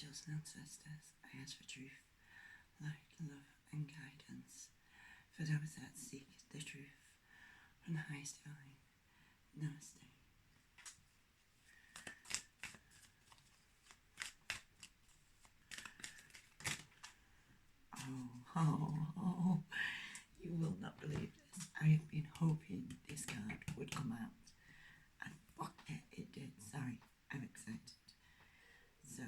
angels and ancestors, I ask for truth, light, love, and guidance for those that seek the truth from the highest divine. Namaste. Oh, you will not believe this. I have been hoping this card would come out. And fuck yeah, it did. Sorry, I'm excited. So,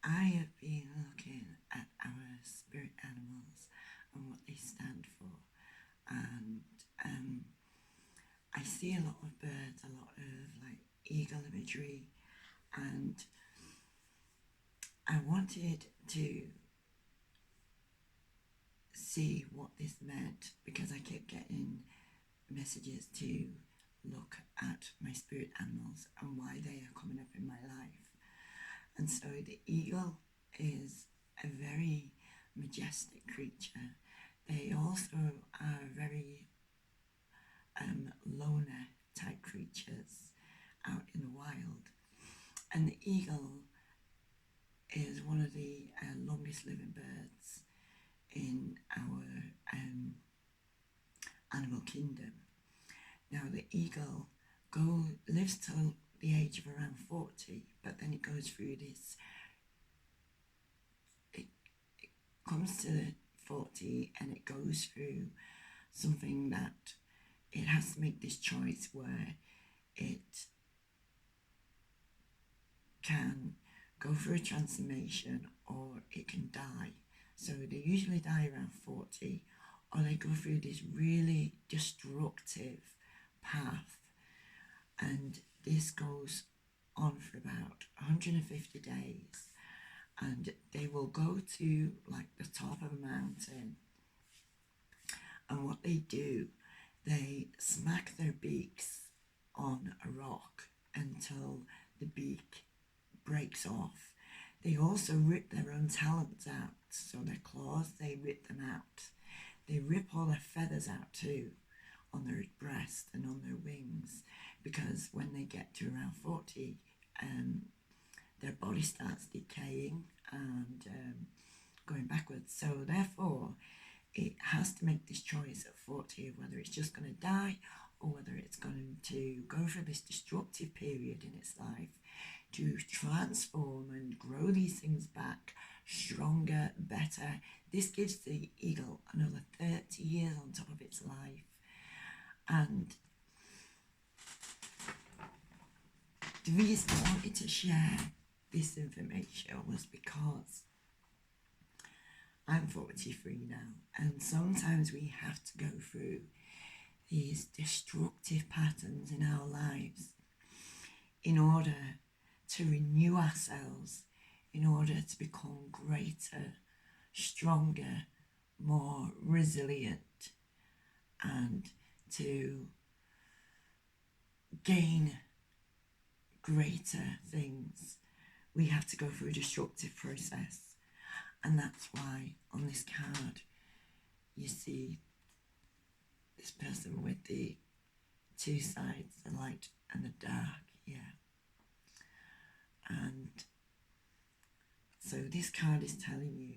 I have been looking at our spirit animals and what they stand for. And I see a lot of birds, a lot of like eagle imagery, and I wanted to see what this meant because I kept getting messages to look at my spirit animals and why they are coming up in my life. And so the eagle is a very majestic creature. They also are very loner type creatures out in the wild. And the eagle is one of the longest living birds in our animal kingdom. Now the eagle lives till the age of around 40, but then it goes through this, it comes to 40 and it goes through something that it has to make this choice where it can go through a transformation or it can die. So they usually die around 40, or they go through this really destructive path, and this goes on for about 150 days, and they will go to like the top of a mountain, and what they do, they smack their beaks on a rock until the beak breaks off. They also rip their own talons out, so their claws, they rip them out. They rip all their feathers out too, on their breast and on their wings, because when they get to around 40, their body starts decaying and going backwards. So therefore, it has to make this choice at 40 of whether it's just going to die or whether it's going to go through this destructive period in its life to transform and grow these things back stronger, better. This gives the eagle another 30 years on top of its life. And the reason I wanted to share this information was because I'm 43 now, and sometimes we have to go through these destructive patterns in our lives in order to renew ourselves, in order to become greater, stronger, more resilient, and to gain greater things. We have to go through a destructive process. And that's why on this card you see this person with the two sides, the light and the dark, yeah. And so this card is telling you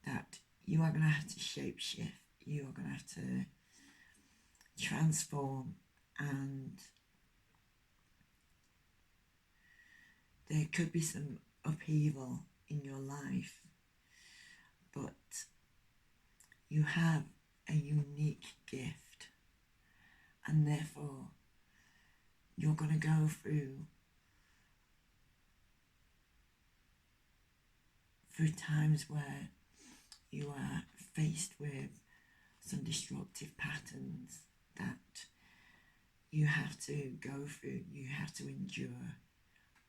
that you are going to have to shape shift, you are going to have to transform, and there could be some upheaval in your life, but you have a unique gift, and therefore you're going to go through times where you are faced with some destructive patterns that you have to go through, you have to endure,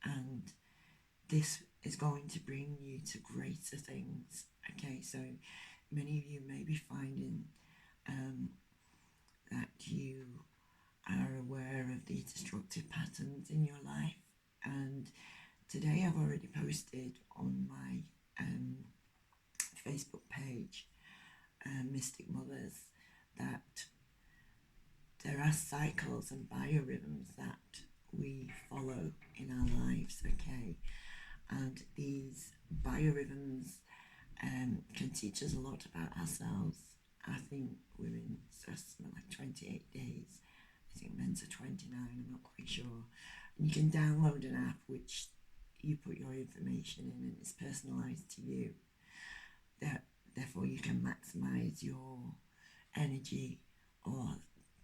and this is going to bring you to greater things. Okay, so many of you may be finding that you are aware of the destructive patterns in your life, and today I've already posted on my Facebook page, Mystic Mothers, that there are cycles and biorhythms that we follow in our lives, okay? And these biorhythms can teach us a lot about ourselves. I think women are something like 28 days. I think men's are 29, I'm not quite sure. And you can download an app which you put your information in and it's personalised to you. Therefore, you can maximise your energy, or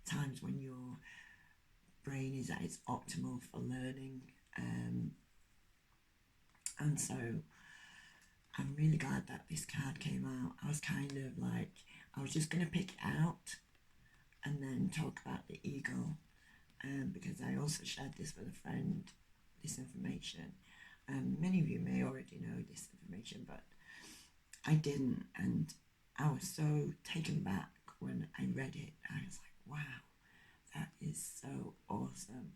times when your brain is at its optimal for learning. And so I'm really glad that this card came out. I was kind of like, I was just going to pick it out and then talk about the eagle, because I also shared this with a friend, this information. Many of you may already know this information, but I didn't, and I was so taken back when I read it. I was like, wow, that is so awesome.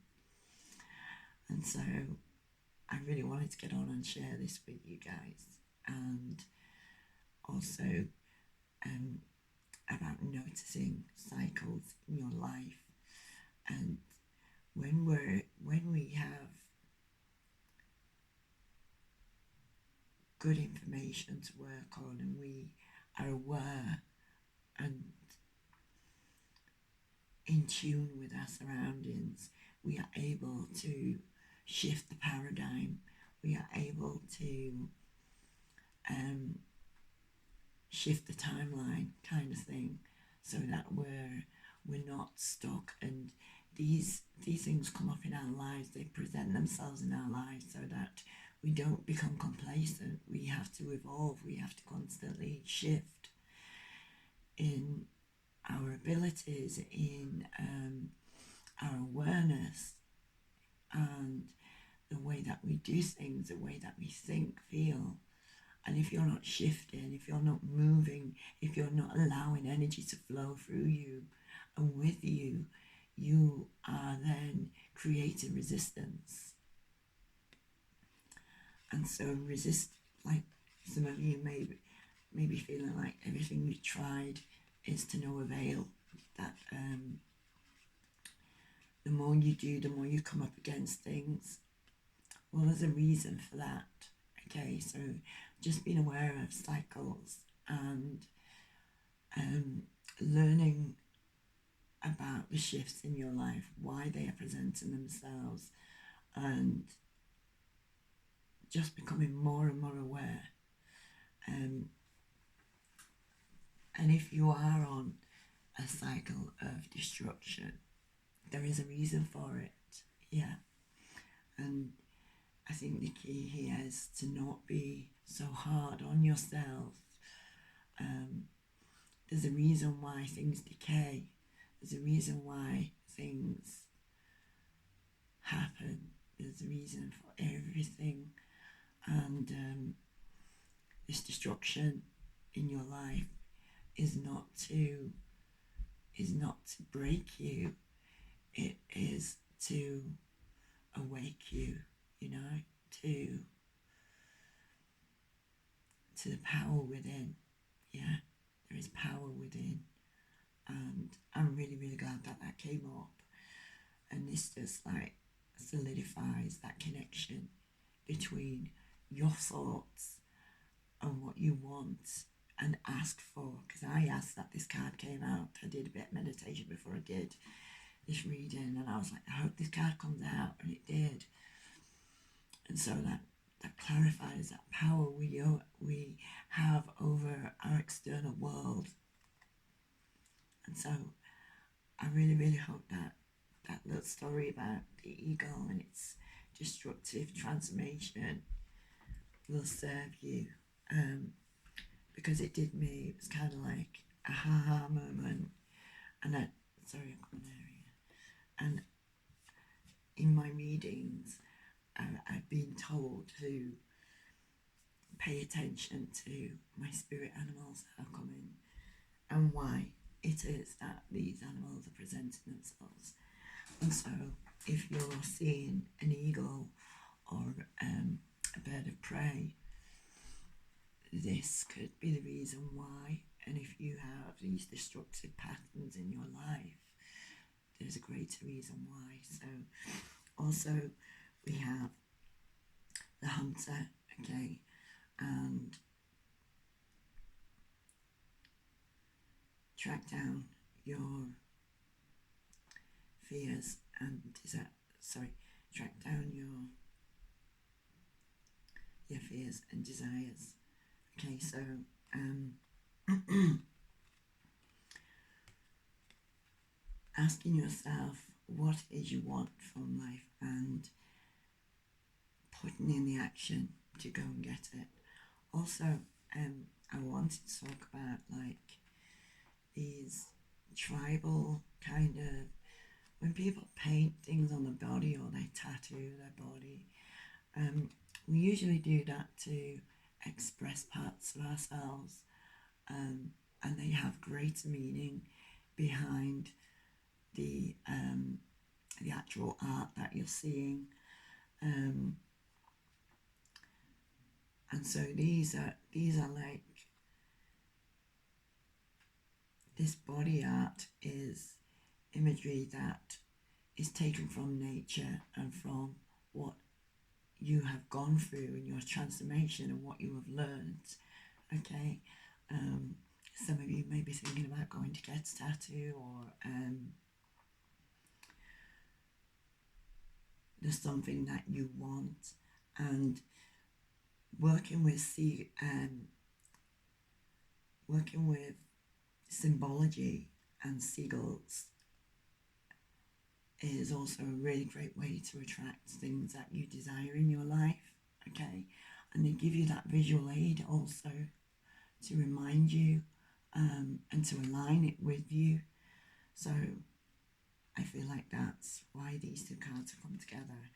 And so I really wanted to get on and share this with you guys, and also about noticing cycles in your life. And when we have good information to work on, and we are aware and in tune with our surroundings, we are able to shift the paradigm. We are able to shift the timeline, kind of thing, so that we're not stuck. And these things come up in our lives. They present themselves in our lives so that we don't become complacent. We have to evolve. We have to constantly shift in our abilities, in our awareness, and the way that we do things, the way that we think, feel. And if you're not shifting, if you're not moving, if you're not allowing energy to flow through you and with you, you are then creating resistance. And so like some of you may be feeling like everything you've tried is to no avail, that the more you do, the more you come up against things. Well, there's a reason for that. Okay, so just being aware of cycles and learning about the shifts in your life, why they are presenting themselves, and just becoming more and more aware. And if you are on a cycle of destruction, there is a reason for it. Yeah. And I think the key here is to not be so hard on yourself. There's a reason why things decay. There's a reason why things happen. There's a reason for everything. And this destruction in your life is not to break you. It is to awake you, to the power within. Yeah, there is power within, and I'm really, really glad that came up. And this just like solidifies that connection between your thoughts and what you want and ask for. Because I asked that this card came out. I did a bit of meditation before I did this reading, and I was like, I hope this card comes out, and it did. And so that clarifies that power we have over our external world. And so I really, really hope that little story about the eagle and its destructive transformation will serve you, because it did me. It was kind of like a ha-ha moment. And I've got an area. And in my readings, I've been told to pay attention to my spirit animals that are coming and why it is that these animals are presenting themselves. And so if you're seeing an eagle or a bird of prey, this could be the reason why. And if you have these destructive patterns in your life, there's a greater reason why. So also we have the hunter okay, and track down your fears and track down your fears and desires. Okay, so asking yourself what it is you want from life and putting in the action to go and get it. Also, I wanted to talk about like these tribal kind of, when people paint things on the body or they tattoo their body, we usually do that to express parts of ourselves, and they have greater meaning behind the actual art that you're seeing. And so these are like, this body art is imagery that is taken from nature and from what you have gone through in your transformation and what you have learned. Okay, some of you may be thinking about going to get a tattoo, or there's something that you want, and working with symbology and seagulls is also a really great way to attract things that you desire in your life. Okay, and they give you that visual aid also to remind you and to align it with you. So I feel like that's why these two cards have come together.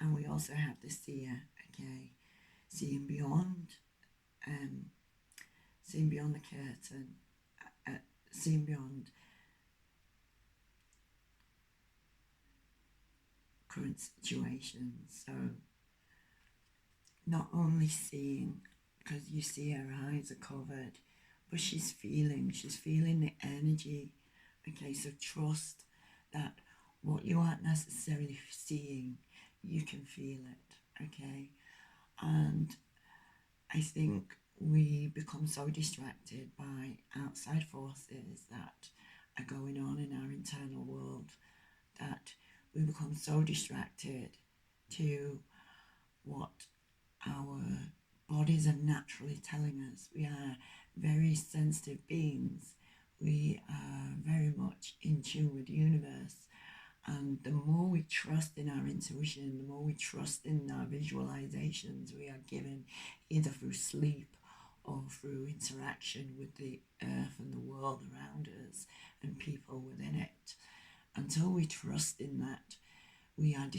And we also have the seer, okay, seeing beyond the curtain, seeing beyond current situations. So not only seeing, because you see her eyes are covered, but she's feeling the energy. Okay, so trust that what you aren't necessarily seeing, you can feel it. Okay, and I think we become so distracted by outside forces that are going on in our internal world that we become so distracted to what our bodies are naturally telling us. We are very sensitive beings. We are very much in tune with the universe. And the more we trust in our intuition, the more we trust in our visualizations we are given, either through sleep or through interaction with the earth and the world around us and people within it. Until we trust in that, we are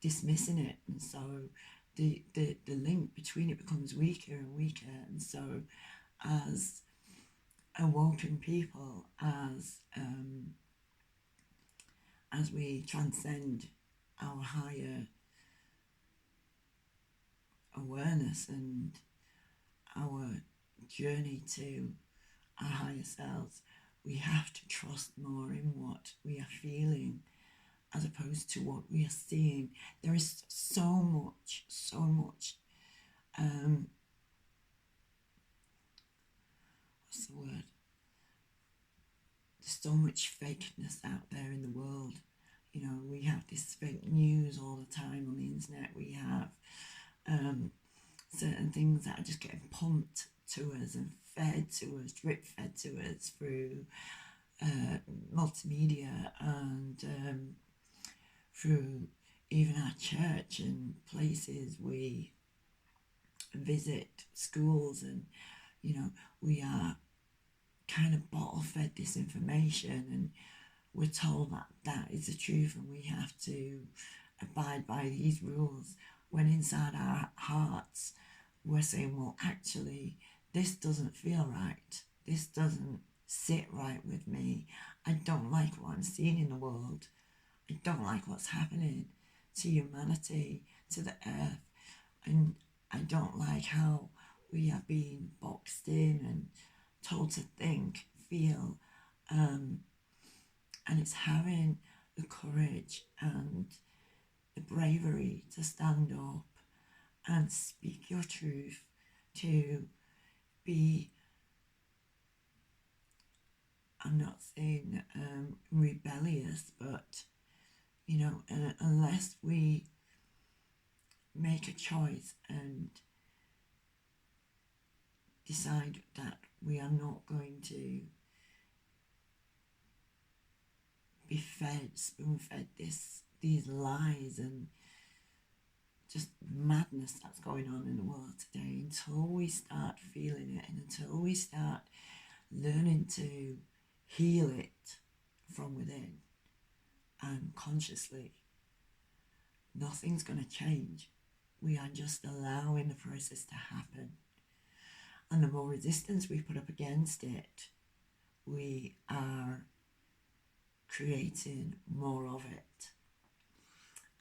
dismissing it. And so the link between it becomes weaker and weaker. And so as awoken people, as we transcend our higher awareness and our journey to our higher selves, we have to trust more in what we are feeling as opposed to what we are seeing. There is so much what's the word? There's so much fakeness out there in the world. You know, we have this fake news all the time on the internet. We have certain things that are just getting pumped to us and fed to us, drip fed to us through multimedia and through even our church and places we visit, schools, and you know, we are kind of bottle fed this information, and we're told that that is the truth and we have to abide by these rules, when inside our hearts we're saying, well, actually this doesn't feel right, this doesn't sit right with me, I don't like what I'm seeing in the world, I don't like what's happening to humanity, to the earth, and I don't like how we are being boxed in and told to think, feel, and it's having the courage and the bravery to stand up and speak your truth, to be, I'm not saying rebellious, but unless we make a choice and decide that we are not going to be fed, spoon-fed these lies and just madness that's going on in the world today, until we start feeling it and until we start learning to heal it from within and consciously, nothing's going to change. We are just allowing the process to happen. And the more resistance we put up against it, we are creating more of it.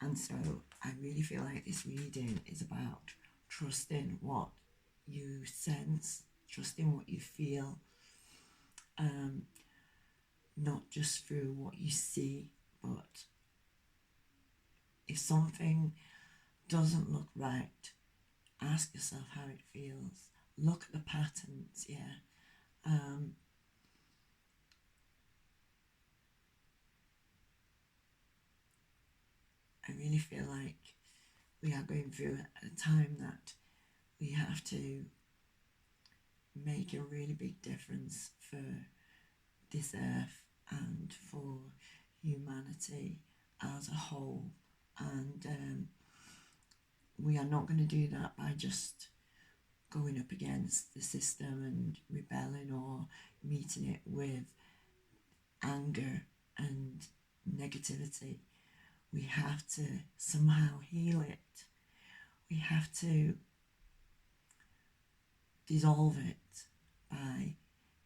And so I really feel like this reading is about trusting what you sense, trusting what you feel, not just through what you see, but if something doesn't look right, ask yourself how it feels. Look at the patterns, yeah. I really feel like we are going through a time that we have to make a really big difference for this earth and for humanity as a whole. And we are not going to do that by just going up against the system and rebelling or meeting it with anger and negativity. We have to somehow heal it. We have to dissolve it by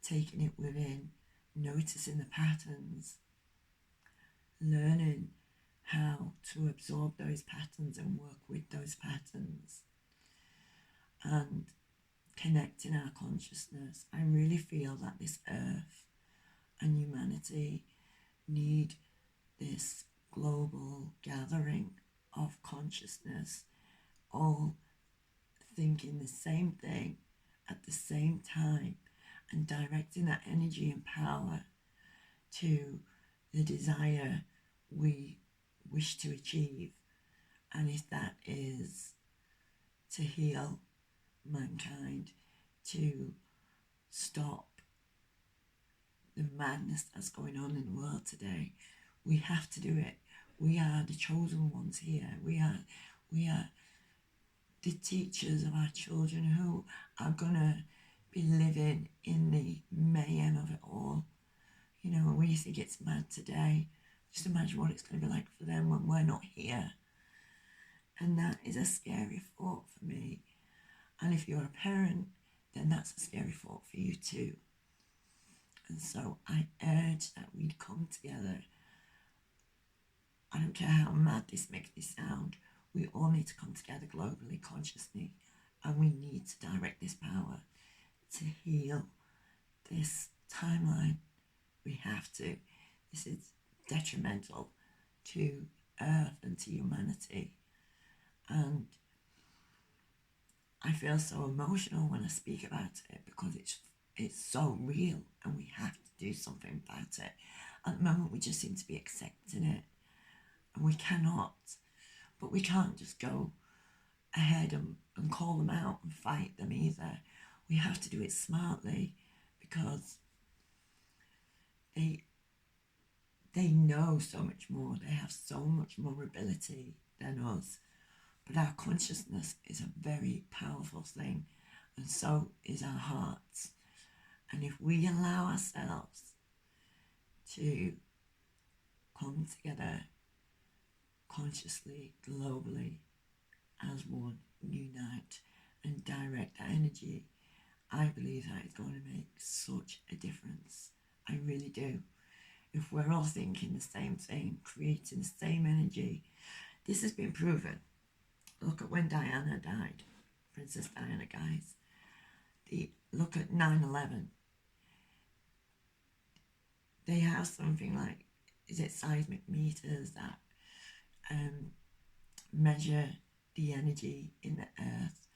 taking it within, noticing the patterns, learning how to absorb those patterns and work with those patterns, and connecting our consciousness. I really feel that this earth and humanity need this global gathering of consciousness, all thinking the same thing at the same time and directing that energy and power to the desire we wish to achieve. And if that is to heal mankind, to stop the madness that's going on in the world today, we have to do it. We are the chosen ones here. We are the teachers of our children who are gonna be living in the mayhem of it all. When we think it's mad today, just imagine what it's going to be like for them when we're not here. And that is a scary thought for me. And if you're a parent, then that's a scary thought for you too. And so I urge that we come together. I don't care how mad this makes me sound. We all need to come together globally, consciously, and we need to direct this power to heal this timeline. We have to. This is detrimental to Earth and to humanity. And I feel so emotional when I speak about it because it's so real and we have to do something about it. At the moment, we just seem to be accepting it, and we cannot. But we can't just go ahead and call them out and fight them either. We have to do it smartly because they know so much more. They have so much more ability than us. But our consciousness is a very powerful thing, and so is our hearts. And if we allow ourselves to come together consciously, globally, as one, unite and direct our energy, I believe that it's going to make such a difference. I really do. If we're all thinking the same thing, creating the same energy, this has been proven. Look at when Diana died, Princess Diana, guys. Look at 9/11. They have something like, is it seismic meters that measure the energy in the earth,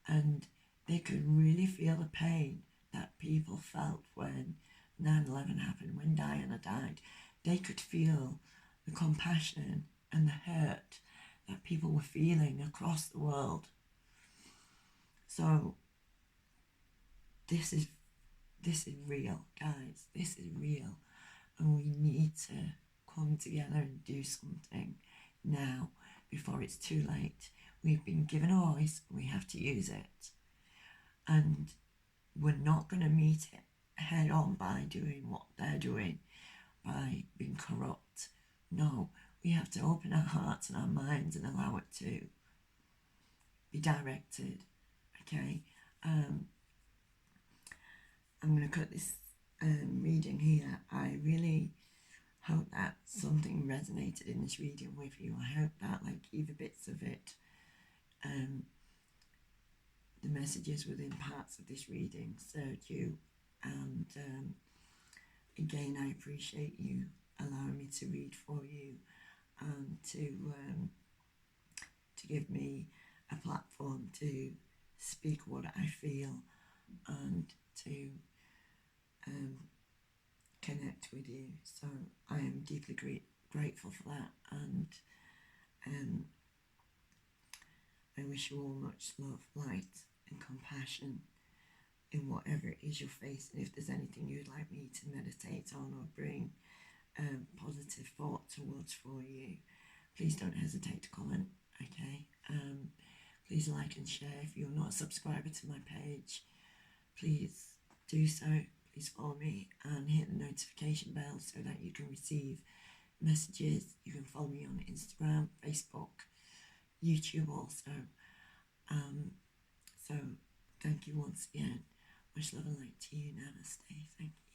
and they could really feel the pain that people felt when 9/11 happened, when Diana died. They could feel the compassion and the hurt that people were feeling across the world. So this is real, guys. This is real, and we need to come together and do something now before it's too late. We've been given a voice, we have to use it, and we're not going to meet it head on by doing what they're doing, by being corrupt. No, we have to open our hearts and our minds and allow it to be directed. Okay, I'm going to cut this reading here. I really hope that something resonated in this reading with you. I hope that, like, either bits of it, the messages within parts of this reading served you. And again, I appreciate you allowing me to read for you and to give me a platform to speak what I feel and to connect with you. So I am deeply grateful for that, and I wish you all much love, light and compassion in whatever it is you're facing. If there's anything you'd like me to meditate on or bring positive thought towards for you, please don't hesitate to comment. Okay, please like and share. If you're not a subscriber to my page, please do so. Please follow me and hit the notification bell so that you can receive messages. You can follow me on Instagram, Facebook, YouTube also. So thank you once again. Much love and light to you. Namaste. Thank you.